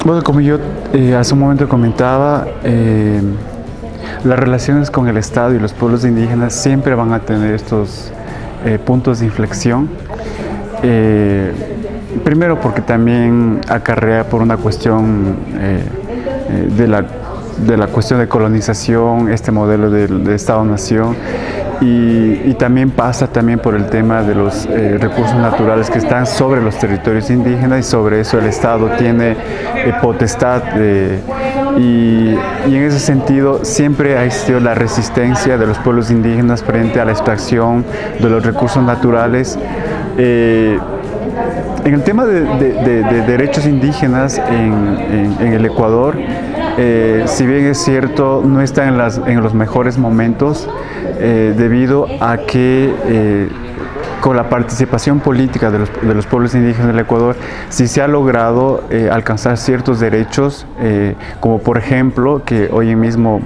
Bueno, como yo hace un momento comentaba, las relaciones con el Estado y los pueblos indígenas siempre van a tener estos puntos de inflexión. Primero porque también acarrea por una cuestión de la cuestión de colonización, este modelo de Estado-Nación, y también pasa también por el tema de los recursos naturales que están sobre los territorios indígenas, y sobre eso el Estado tiene potestad y en ese sentido siempre ha existido la resistencia de los pueblos indígenas frente a la extracción de los recursos naturales. En el tema de derechos indígenas en el Ecuador, si bien es cierto, no está en los mejores momentos, debido a que con la participación política de los pueblos indígenas del Ecuador sí se ha logrado alcanzar ciertos derechos, como por ejemplo que hoy mismo,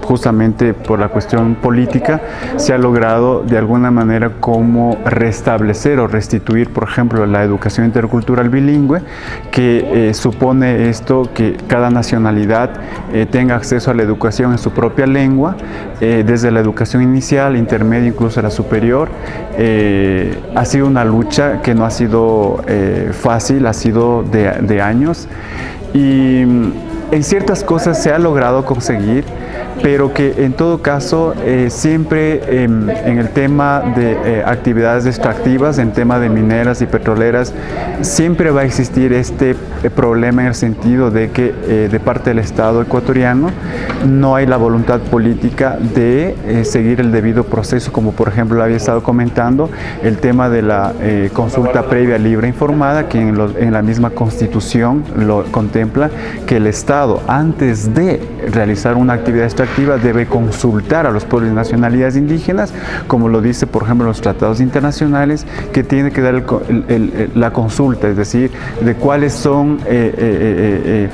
justamente por la cuestión política, se ha logrado de alguna manera como restablecer o restituir, por ejemplo, la educación intercultural bilingüe, que supone esto que cada nacionalidad tenga acceso a la educación en su propia lengua, desde la educación inicial, intermedia, incluso la superior. Ha sido una lucha que no ha sido fácil, ha sido de años, y en ciertas cosas se ha logrado conseguir, pero que en todo caso siempre en el tema de actividades extractivas, en tema de mineras y petroleras, siempre va a existir este problema en el sentido de que de parte del Estado ecuatoriano no hay la voluntad política de seguir el debido proceso, como por ejemplo lo había estado comentando, el tema de la consulta previa libre e informada, que en la misma Constitución lo contempla, que el Estado, antes de realizar una actividad extractiva, debe consultar a los pueblos y nacionalidades indígenas, como lo dice por ejemplo los tratados internacionales, que tiene que dar la consulta, es decir, de cuáles son de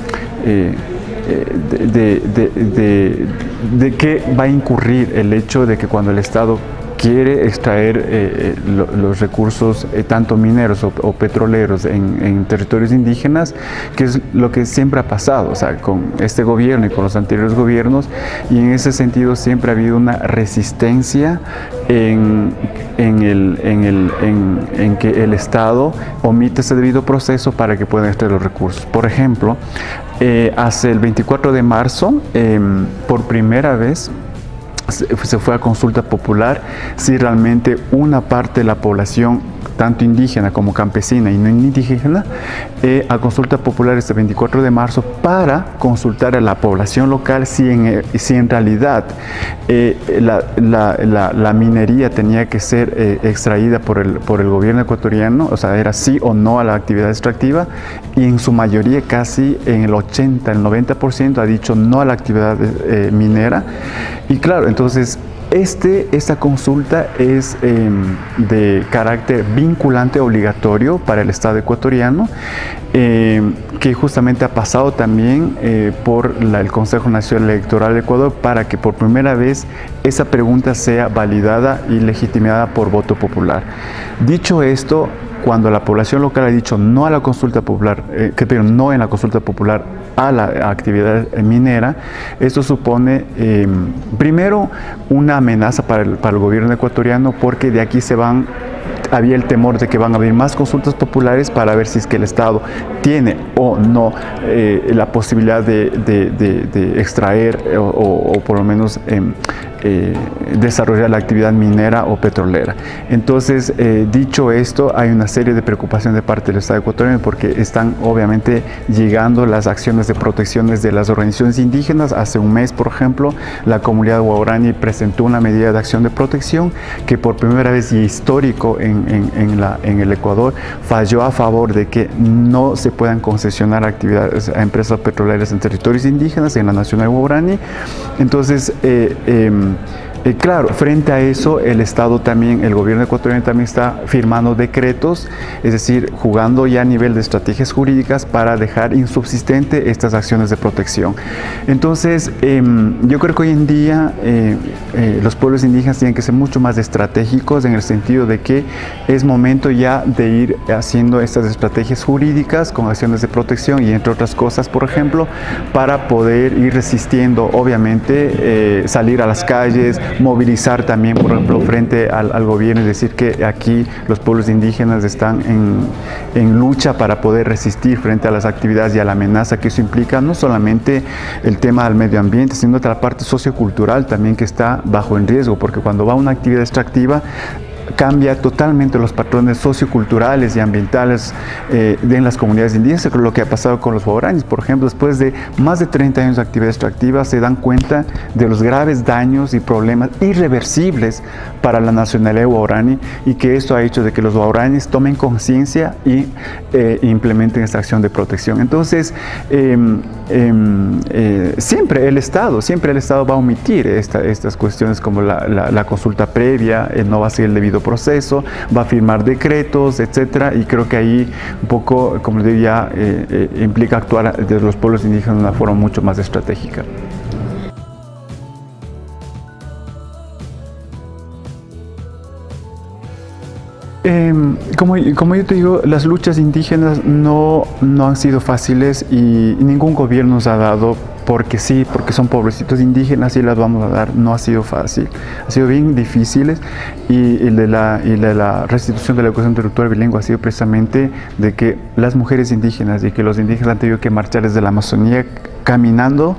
qué va a incurrir el hecho de que cuando el Estado quiere extraer los recursos tanto mineros o petroleros en territorios indígenas, que es lo que siempre ha pasado, o sea, con este gobierno y con los anteriores gobiernos, y en ese sentido siempre ha habido una resistencia en que el Estado omite ese debido proceso para que puedan extraer los recursos. Por ejemplo, hace el 24 de marzo, por primera vez, se fue a consulta popular si realmente una parte de la población, tanto indígena como campesina y no indígena, a consulta popular este 24 de marzo para consultar a la población local si en realidad la minería tenía que ser extraída por el gobierno ecuatoriano, o sea, era sí o no a la actividad extractiva, y en su mayoría, casi en el 80, el 90% ha dicho no a la actividad minera. Y claro, entonces esta consulta es de carácter vinculante obligatorio para el Estado ecuatoriano, que justamente ha pasado también por el Consejo Nacional Electoral de Ecuador, para que por primera vez esa pregunta sea validada y legitimada por voto popular. Dicho esto, cuando la población local ha dicho no a la consulta popular, no en la consulta popular a la actividad minera, esto supone primero una amenaza para el gobierno ecuatoriano, porque de aquí había el temor de que van a haber más consultas populares para ver si es que el Estado tiene o no la posibilidad de extraer o por lo menos desarrollar la actividad minera o petrolera. Entonces, dicho esto, hay una serie de preocupaciones de parte del Estado ecuatoriano, porque están obviamente llegando las acciones de protecciones de las organizaciones indígenas. Hace un mes, por ejemplo, la comunidad guaraní presentó una medida de acción de protección que por primera vez, y histórico en el Ecuador, falló a favor de que no se puedan concesionar actividades a empresas petroleras en territorios indígenas, en la Nacional Guaraní. Entonces, Claro, frente a eso, el Estado también, el gobierno ecuatoriano también está firmando decretos, es decir, jugando ya a nivel de estrategias jurídicas para dejar insubsistente estas acciones de protección. Entonces, yo creo que hoy en día los pueblos indígenas tienen que ser mucho más estratégicos en el sentido de que es momento ya de ir haciendo estas estrategias jurídicas con acciones de protección y entre otras cosas, por ejemplo, para poder ir resistiendo, obviamente, salir a las calles, movilizar también, por ejemplo, frente al gobierno, es decir, que aquí los pueblos indígenas están en lucha para poder resistir frente a las actividades y a la amenaza que eso implica, no solamente el tema del medio ambiente, sino otra parte sociocultural también que está bajo en riesgo, porque cuando va una actividad extractiva, cambia totalmente los patrones socioculturales y ambientales en las comunidades indígenas, lo que ha pasado con los guaraníes. Por ejemplo, después de más de 30 años de actividad extractiva, se dan cuenta de los graves daños y problemas irreversibles para la nacionalidad guaraní, y que esto ha hecho de que los guaraníes tomen conciencia y implementen esta acción de protección. Entonces, siempre el Estado va a omitir estas cuestiones como la consulta previa, no va a ser el debido proceso, va a firmar decretos, etcétera, y creo que ahí un poco, como les diría, implica actuar desde los pueblos indígenas de una forma mucho más estratégica. Como yo te digo, las luchas indígenas no han sido fáciles y ningún gobierno nos ha dado porque sí, porque son pueblecitos indígenas y las vamos a dar. No ha sido fácil, ha sido bien difíciles, y de la restitución de la educación territorial bilingüe ha sido precisamente de que las mujeres indígenas y que los indígenas han tenido que marchar desde la Amazonía caminando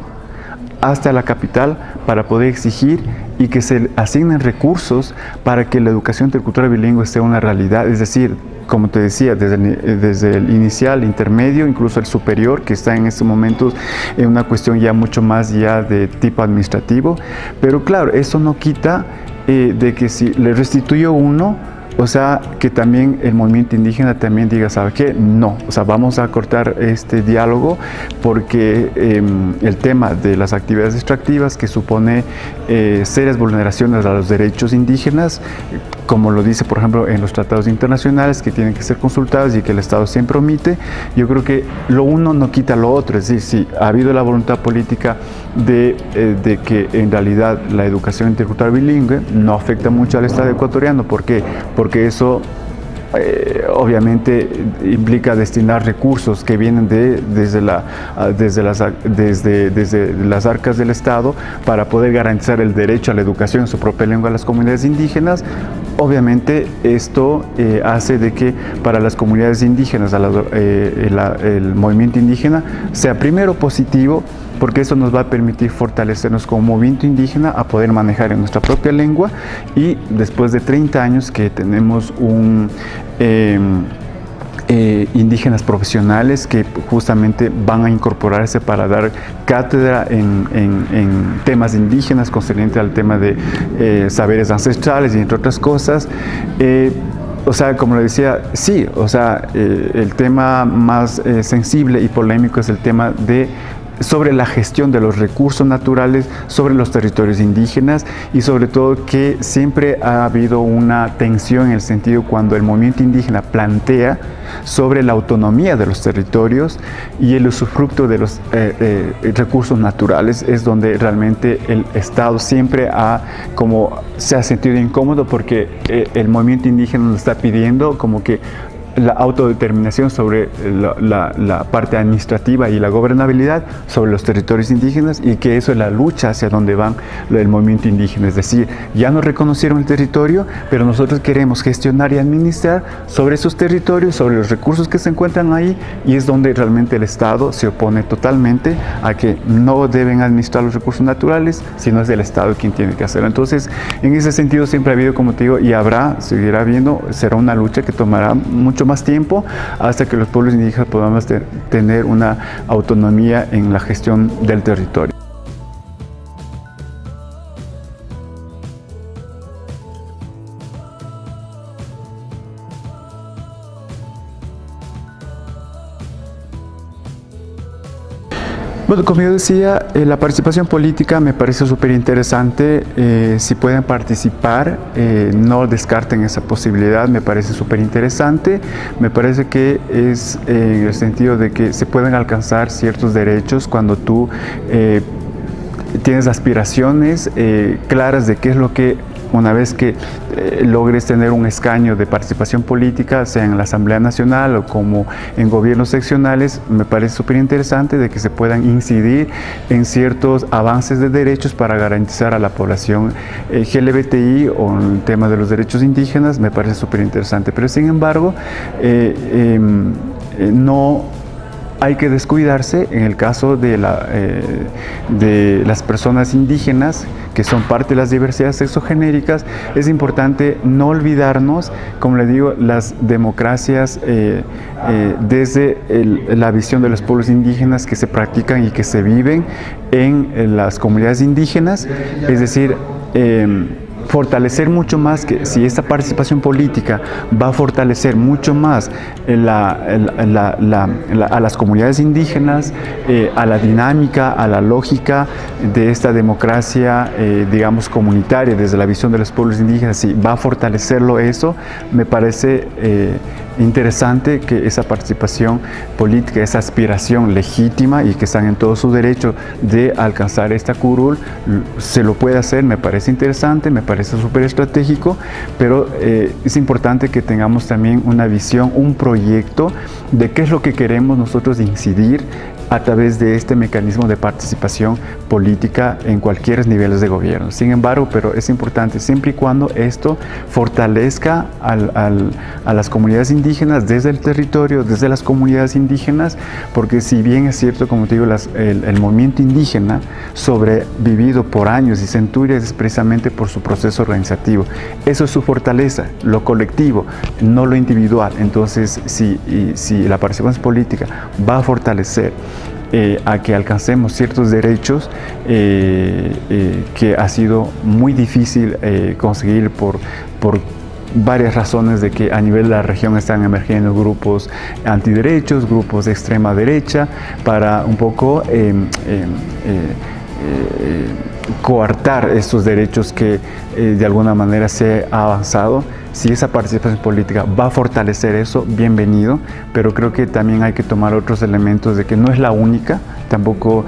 hasta la capital para poder exigir y que se asignen recursos para que la educación intercultural bilingüe sea una realidad, es decir, como te decía, desde el inicial, intermedio, incluso el superior, que está en estos momentos en una cuestión ya mucho más ya de tipo administrativo, pero claro, eso no quita de que si le restituyó uno, o sea, que también el movimiento indígena también diga, ¿sabe qué? No, o sea, vamos a cortar este diálogo porque el tema de las actividades extractivas que supone serias vulneraciones a los derechos indígenas, como lo dice, por ejemplo, en los tratados internacionales que tienen que ser consultados y que el Estado siempre omite, yo creo que lo uno no quita lo otro, es decir, si ha habido la voluntad política de que en realidad la educación intercultural bilingüe no afecta mucho al Estado ecuatoriano. ¿Por qué? Porque eso obviamente implica destinar recursos que vienen desde las arcas del Estado para poder garantizar el derecho a la educación en su propia lengua a las comunidades indígenas. Obviamente esto hace de que para las comunidades indígenas el movimiento indígena sea primero positivo, porque eso nos va a permitir fortalecernos como movimiento indígena a poder manejar en nuestra propia lengua, y después de 30 años que tenemos indígenas profesionales que justamente van a incorporarse para dar cátedra en temas indígenas concerniente al tema de saberes ancestrales y entre otras cosas. O sea, como le decía, sí, o sea, el tema más sensible y polémico es el tema sobre la gestión de los recursos naturales, sobre los territorios indígenas, y sobre todo que siempre ha habido una tensión en el sentido cuando el movimiento indígena plantea sobre la autonomía de los territorios y el usufructo de los recursos naturales, es donde realmente el Estado siempre se ha sentido incómodo, porque el movimiento indígena nos está pidiendo como que la autodeterminación sobre la parte administrativa y la gobernabilidad sobre los territorios indígenas, y que eso es la lucha hacia donde van el movimiento indígena, es decir, ya nos reconocieron el territorio, pero nosotros queremos gestionar y administrar sobre esos territorios, sobre los recursos que se encuentran ahí, y es donde realmente el Estado se opone totalmente a que no deben administrar los recursos naturales, sino es el Estado quien tiene que hacerlo. Entonces, en ese sentido siempre ha habido, como te digo, y seguirá habiendo, será una lucha que tomará mucho más tiempo hasta que los pueblos indígenas podamos tener una autonomía en la gestión del territorio. Bueno, como yo decía, la participación política me parece súper interesante. Si pueden participar, no descarten esa posibilidad, me parece súper interesante. Me parece que es en el sentido de que se pueden alcanzar ciertos derechos cuando tú tienes aspiraciones claras de qué es lo que, una vez que logres tener un escaño de participación política, sea en la Asamblea Nacional o como en gobiernos seccionales, me parece súper interesante de que se puedan incidir en ciertos avances de derechos para garantizar a la población LGBTI o en el tema de los derechos indígenas, me parece súper interesante. Pero sin embargo, no hay que descuidarse en el caso de las personas indígenas, que son parte de las diversidades sexogenéricas. Es importante no olvidarnos, como le digo, las democracias desde la visión de los pueblos indígenas que se practican y que se viven en las comunidades indígenas, es decir, fortalecer mucho más, que si esta participación política va a fortalecer mucho más a las comunidades indígenas, a la dinámica, a la lógica de esta democracia, digamos, comunitaria, desde la visión de los pueblos indígenas, si va a fortalecerlo eso, me parece interesante que esa participación política, esa aspiración legítima y que están en todo su derecho de alcanzar esta curul, se lo puede hacer, me parece interesante, me parece súper estratégico, pero es importante que tengamos también una visión, un proyecto de qué es lo que queremos nosotros incidir a través de este mecanismo de participación política en cualquier niveles de gobierno. Sin embargo, pero es importante siempre y cuando esto fortalezca a las comunidades indígenas desde el territorio, desde las comunidades indígenas, porque si bien es cierto, como te digo, el movimiento indígena sobrevivido por años y centurias es precisamente por su proceso organizativo. Eso es su fortaleza, lo colectivo, no lo individual. Entonces, si la participación política va a fortalecer a que alcancemos ciertos derechos que ha sido muy difícil conseguir por varias razones, de que a nivel de la región están emergiendo grupos antiderechos, grupos de extrema derecha, para un poco coartar estos derechos que de alguna manera se ha avanzado. Si esa participación política va a fortalecer eso, bienvenido, pero creo que también hay que tomar otros elementos de que no es la única, tampoco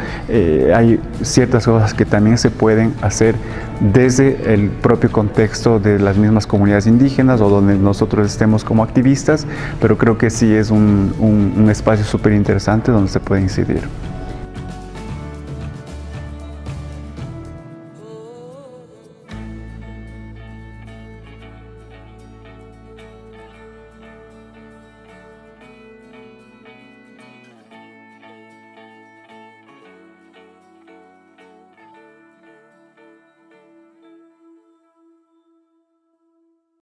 hay ciertas cosas que también se pueden hacer desde el propio contexto de las mismas comunidades indígenas o donde nosotros estemos como activistas, pero creo que sí es un espacio súper interesante donde se puede incidir.